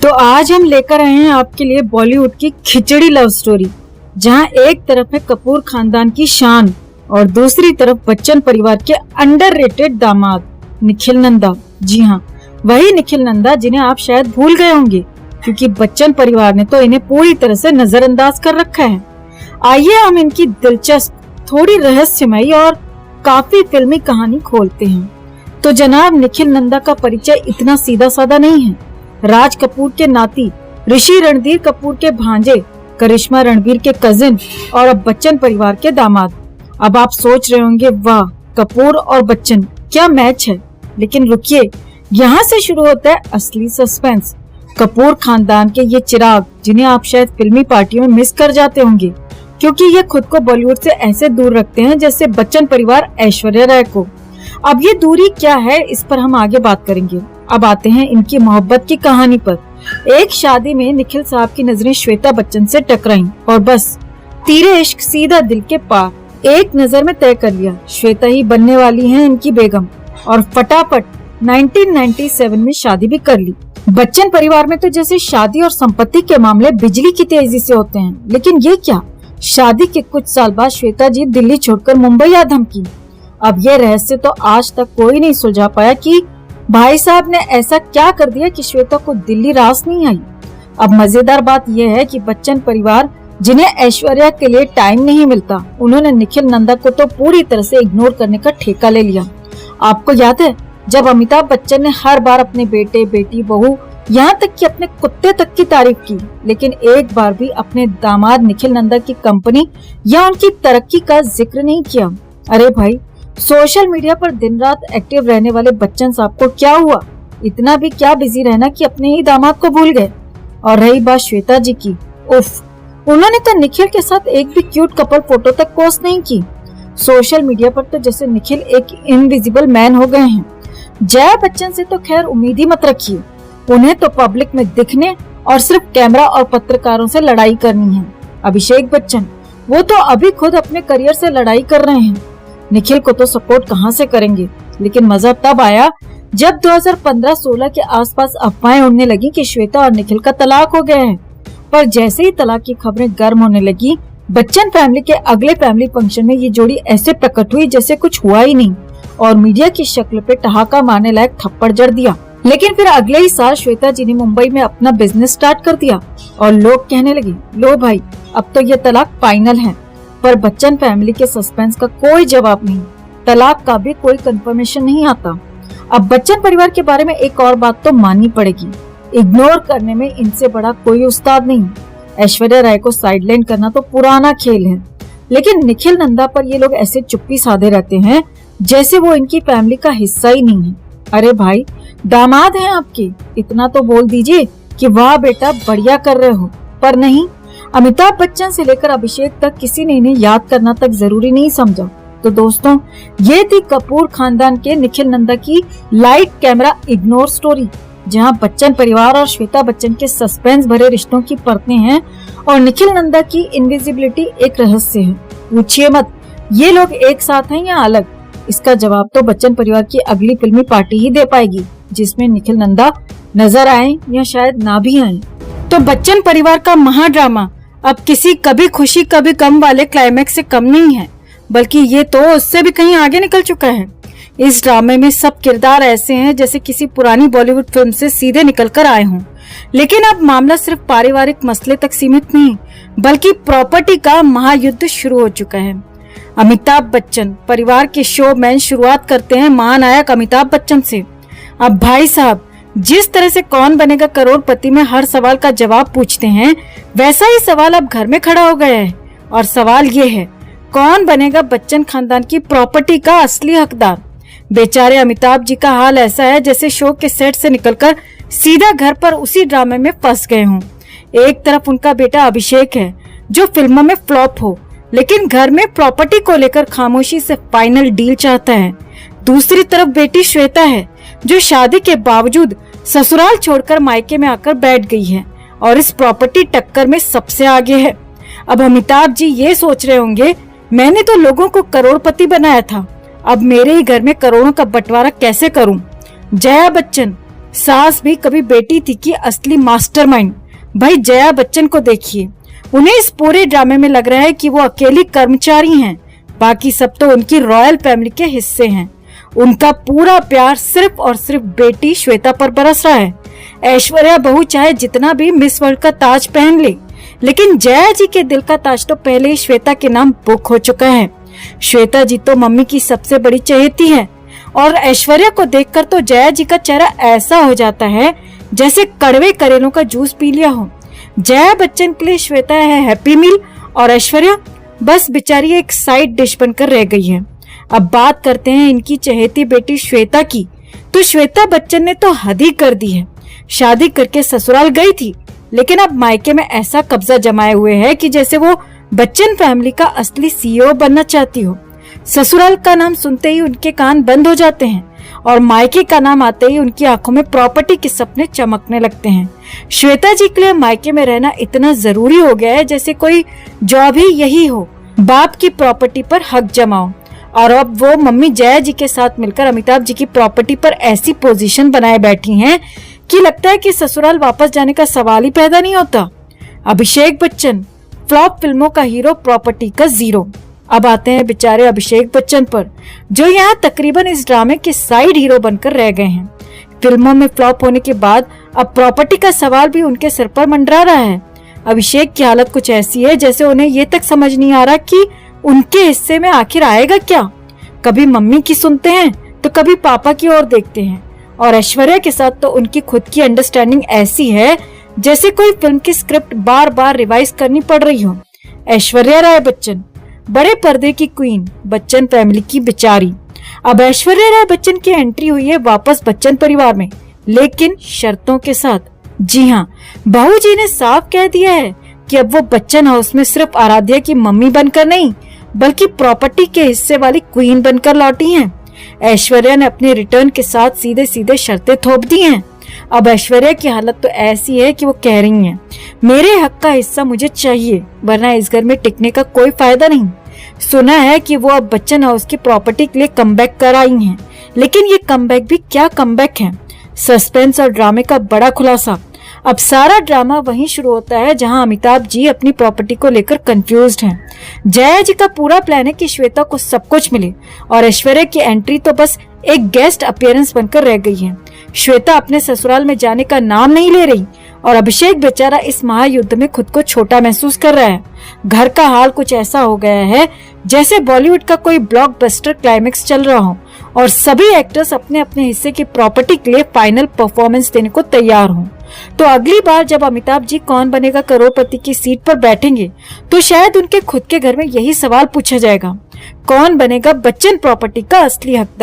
तो आज हम लेकर आए हैं आपके लिए बॉलीवुड की खिचड़ी लव स्टोरी, जहां एक तरफ है कपूर खानदान की शान और दूसरी तरफ बच्चन परिवार के अंडररेटेड दामाद निखिल नंदा। जी हाँ, वही निखिल नंदा जिन्हें आप शायद भूल गए होंगे, क्योंकि बच्चन परिवार ने तो इन्हें पूरी तरह से नजरअंदाज कर रखा है। आइए हम इनकी दिलचस्प, थोड़ी रहस्यमयी और काफी फिल्मी कहानी खोलते हैं। तो जनाब, निखिल नंदा का परिचय इतना सीधा साधा नहीं है। राज कपूर के नाती, ऋषि रणधीर कपूर के भांजे, करिश्मा रणवीर के कजिन और अब बच्चन परिवार के दामाद। अब आप सोच रहे होंगे, वाह, कपूर और बच्चन, क्या मैच है। लेकिन रुकिए, यहाँ से शुरू होता है असली सस्पेंस। कपूर खानदान के ये चिराग, जिन्हें आप शायद फिल्मी पार्टियों में मिस कर जाते होंगे, क्योंकि ये खुद को बॉलीवुड से ऐसे दूर रखते हैं जैसे बच्चन परिवार ऐश्वर्या राय को। अब ये दूरी क्या है, इस पर हम आगे बात करेंगे। अब आते हैं इनकी मोहब्बत की कहानी पर। एक शादी में निखिल साहब की नजरें श्वेता बच्चन से टकराईं और बस तीरे इश्क सीधा दिल के पार। एक नजर में तय कर लिया, श्वेता ही बनने वाली हैं इनकी बेगम, और फटाफट 1997 में शादी भी कर ली। बच्चन परिवार में तो जैसे शादी और संपत्ति के मामले बिजली की तेजी से होते हैं, लेकिन ये क्या, शादी के कुछ साल बाद श्वेता जी दिल्ली छोड़कर मुंबई आ धमकी। अब ये रहस्य तो आज तक कोई नहीं सुलझा पाया कि भाई साहब ने ऐसा क्या कर दिया कि श्वेता को दिल्ली रास नहीं आई। अब मजेदार बात यह है कि बच्चन परिवार, जिन्हें ऐश्वर्या के लिए टाइम नहीं मिलता, उन्होंने निखिल नंदा को तो पूरी तरह से इग्नोर करने का ठेका ले लिया। आपको याद है जब अमिताभ बच्चन ने हर बार अपने बेटे, बेटी, बहू, यहाँ तक कि अपने कुत्ते तक की तारीफ की, लेकिन एक बार भी अपने दामाद निखिल नंदा की कंपनी या उनकी तरक्की का जिक्र नहीं किया। अरे भाई, सोशल मीडिया पर दिन रात एक्टिव रहने वाले बच्चन साहब को क्या हुआ, इतना भी क्या बिजी रहना कि अपने ही दामाद को भूल गए। और रही बात श्वेता जी की, उफ, उन्होंने तो निखिल के साथ एक भी क्यूट कपल फोटो तक पोस्ट नहीं की। सोशल मीडिया पर तो जैसे निखिल एक इनविजिबल मैन हो गए हैं। जया बच्चन से तो खैर उम्मीद ही मत रखिए, उन्हें तो पब्लिक में दिखने और सिर्फ कैमरा और पत्रकारों से लड़ाई करनी है। अभिषेक बच्चन, वो तो अभी खुद अपने करियर से लड़ाई कर रहे हैं, निखिल को तो सपोर्ट कहां से करेंगे। लेकिन मजा तब आया जब 2015-16 के आसपास अफवाहें उड़ने लगी कि श्वेता और निखिल का तलाक हो गया है। पर जैसे ही तलाक की खबरें गर्म होने लगी, बच्चन फैमिली के अगले फैमिली फंक्शन में ये जोड़ी ऐसे प्रकट हुई जैसे कुछ हुआ ही नहीं, और मीडिया की शक्ल पे ठहाका मारने लायक थप्पड़ जड़ दिया। लेकिन फिर अगले ही साल श्वेता जी ने मुंबई में अपना बिजनेस स्टार्ट कर दिया और लोग कहने लगे, लो भाई, अब तो ये तलाक फाइनल है। पर बच्चन फैमिली के सस्पेंस का कोई जवाब नहीं, तलाक का भी कोई कंफर्मेशन नहीं आता। अब बच्चन परिवार के बारे में एक और बात तो माननी पड़ेगी, इग्नोर करने में इनसे बड़ा कोई उस्ताद नहीं। ऐश्वर्या राय को साइडलाइन करना तो पुराना खेल है, लेकिन निखिल नंदा पर ये लोग ऐसे चुप्पी साधे रहते हैं जैसे वो इनकी फैमिली का हिस्सा ही नहीं है। अरे भाई, दामाद हैं आपके, इतना तो बोल दीजिए कि वाह बेटा, बढ़िया कर रहे हो। पर नहीं, अमिताभ बच्चन से लेकर अभिषेक तक किसी ने इन्हें याद करना तक जरूरी नहीं समझा। तो दोस्तों, ये थी कपूर खानदान के निखिल नंदा की लाइट कैमरा इग्नोर स्टोरी, जहां बच्चन परिवार और श्वेता बच्चन के सस्पेंस भरे रिश्तों की परतें हैं और निखिल नंदा की इनविजिबिलिटी एक रहस्य है। पूछिए मत, ये लोग एक साथ हैं या अलग, इसका जवाब तो बच्चन परिवार की अगली फिल्मी पार्टी ही दे पाएगी, जिसमें निखिल नंदा नजर आए या शायद ना भी आए। तो बच्चन परिवार का महाड्रामा अब किसी कभी खुशी कभी गम वाले क्लाइमैक्स से कम नहीं है, बल्कि ये तो उससे भी कहीं आगे निकल चुका है। इस ड्रामे में सब किरदार ऐसे हैं जैसे किसी पुरानी बॉलीवुड फिल्म से सीधे निकलकर आए हों। लेकिन अब मामला सिर्फ पारिवारिक मसले तक सीमित नहीं, बल्कि प्रॉपर्टी का महायुद्ध शुरू हो चुका है। अमिताभ बच्चन परिवार के शोमैन शुरुआत करते हैं महानायक अमिताभ बच्चन से। अब भाई साहब, जिस तरह से कौन बनेगा करोड़पति में हर सवाल का जवाब पूछते हैं, वैसा ही सवाल अब घर में खड़ा हो गया है। और सवाल ये है, कौन बनेगा बच्चन खानदान की प्रॉपर्टी का असली हकदार। बेचारे अमिताभ जी का हाल ऐसा है जैसे शो के सेट से निकलकर सीधा घर पर उसी ड्रामे में फंस गए हों। एक तरफ उनका बेटा अभिषेक है जो फिल्मों में फ्लॉप हो, लेकिन घर में प्रॉपर्टी को लेकर खामोशी से फाइनल डील चाहता है। दूसरी तरफ बेटी श्वेता है जो शादी के बावजूद ससुराल छोड़कर मायके में आकर बैठ गई है और इस प्रॉपर्टी टक्कर में सबसे आगे है। अब अमिताभ जी ये सोच रहे होंगे, मैंने तो लोगों को करोड़पति बनाया था, अब मेरे ही घर में करोड़ों का बंटवारा कैसे करूं। जया बच्चन, सास भी कभी बेटी थी कि असली मास्टरमाइंड। भाई जया बच्चन को देखिए, उन्हें इस पूरे ड्रामे में लग रहा है कि वो अकेली कर्मचारी हैं, बाकी सब तो उनकी रॉयल फैमिली के हिस्से हैं। उनका पूरा प्यार सिर्फ और सिर्फ बेटी श्वेता पर बरस रहा है। ऐश्वर्या बहू चाहे जितना भी मिस वर्ल्ड का ताज पहन ले, लेकिन जया जी के दिल का ताज तो पहले ही श्वेता के नाम बुक हो चुका है। श्वेता जी तो मम्मी की सबसे बड़ी चहेती है और ऐश्वर्या को देखकर तो जया जी का चेहरा ऐसा हो जाता है जैसे कड़वे करेलों का जूस पी लिया हो। जया बच्चन के लिए श्वेता है हैप्पी मील और ऐश्वर्या बस बेचारी एक साइड डिश बनकर रह गई है। अब बात करते हैं इनकी चहेती बेटी श्वेता की। तो श्वेता बच्चन ने तो हद ही कर दी है। शादी करके ससुराल गई थी, लेकिन अब मायके में ऐसा कब्जा जमाए हुए है कि जैसे वो बच्चन फैमिली का असली सीईओ बनना चाहती हो। ससुराल का नाम सुनते ही उनके कान बंद हो जाते हैं और मायके का नाम आते ही उनकी आंखों में प्रॉपर्टी के सपने चमकने लगते हैं। श्वेता जी के लिए मायके में रहना इतना जरूरी हो गया है जैसे कोई जॉब ही यही हो, बाप की प्रॉपर्टी पर हक जमाओ। और अब वो मम्मी जया जी के साथ मिलकर अमिताभ जी की प्रॉपर्टी पर ऐसी पोजीशन बनाए बैठी हैं कि लगता है कि ससुराल वापस जाने का सवाल ही पैदा नहीं होता। अभिषेक बच्चन फ्लॉप फिल्मों का हीरो, प्रॉपर्टी का जीरो। अब आते हैं बेचारे अभिषेक बच्चन पर, जो यहाँ तकरीबन इस ड्रामे के साइड हीरो बनकर रह गए हैं। फिल्मों में फ्लॉप होने के बाद अब प्रॉपर्टी का सवाल भी उनके सिर पर मंडरा रहा है। अभिषेक की हालत कुछ ऐसी है जैसे उन्हें ये तक समझ नहीं आ रहा कि उनके हिस्से में आखिर आएगा क्या। कभी मम्मी की सुनते हैं तो कभी पापा की ओर देखते हैं। और ऐश्वर्या के साथ तो उनकी खुद की अंडरस्टैंडिंग ऐसी है जैसे कोई फिल्म की स्क्रिप्ट बार बार रिवाइज करनी पड़ रही हो। ऐश्वर्या राय बच्चन, बड़े पर्दे की क्वीन, बच्चन फैमिली की बेचारी। अब ऐश्वर्या राय बच्चन की एंट्री हुई है वापस बच्चन परिवार में, लेकिन शर्तों के साथ। जी हाँ, बहू जी ने साफ कह दिया है कि अब वो बच्चन हाउस में सिर्फ आराध्या की मम्मी बनकर नहीं, बल्कि प्रॉपर्टी के हिस्से वाली क्वीन बनकर लौटी हैं। ऐश्वर्या ने अपने रिटर्न के साथ सीधे सीधे शर्तें थोप दी हैं। अब ऐश्वर्या की हालत तो ऐसी है कि वो कह रही हैं, मेरे हक का हिस्सा मुझे चाहिए, वरना इस घर में टिकने का कोई फायदा नहीं। सुना है कि वो अब बच्चन हाउस की प्रॉपर्टी के लिए कमबैक कर आई हैं, लेकिन ये कमबैक भी क्या कमबैक है। सस्पेंस और ड्रामे का बड़ा खुलासा। अब सारा ड्रामा वहीं शुरू होता है जहां अमिताभ जी अपनी प्रॉपर्टी को लेकर कंफ्यूज्ड हैं। जया जी का पूरा प्लान है कि श्वेता को सब कुछ मिले और ऐश्वर्या की एंट्री तो बस एक गेस्ट अपीयरेंस बनकर रह गई है। श्वेता अपने ससुराल में जाने का नाम नहीं ले रही और अभिषेक बेचारा इस महायुद्ध में खुद को छोटा महसूस कर रहा है। घर का हाल कुछ ऐसा हो गया है जैसे बॉलीवुड का कोई ब्लॉकबस्टर क्लाइमेक्स चल रहा हो और सभी एक्टर्स अपने अपने हिस्से की प्रॉपर्टी के लिए फाइनल परफॉर्मेंस देने को तैयार हों। तो अगली बार जब अमिताभ जी कौन बनेगा करोड़पति की सीट पर बैठेंगे तो शायद उनके खुद के घर में यही सवाल पूछा जाएगा, कौन बनेगा बच्चन प्रॉपर्टी का असली हकदार।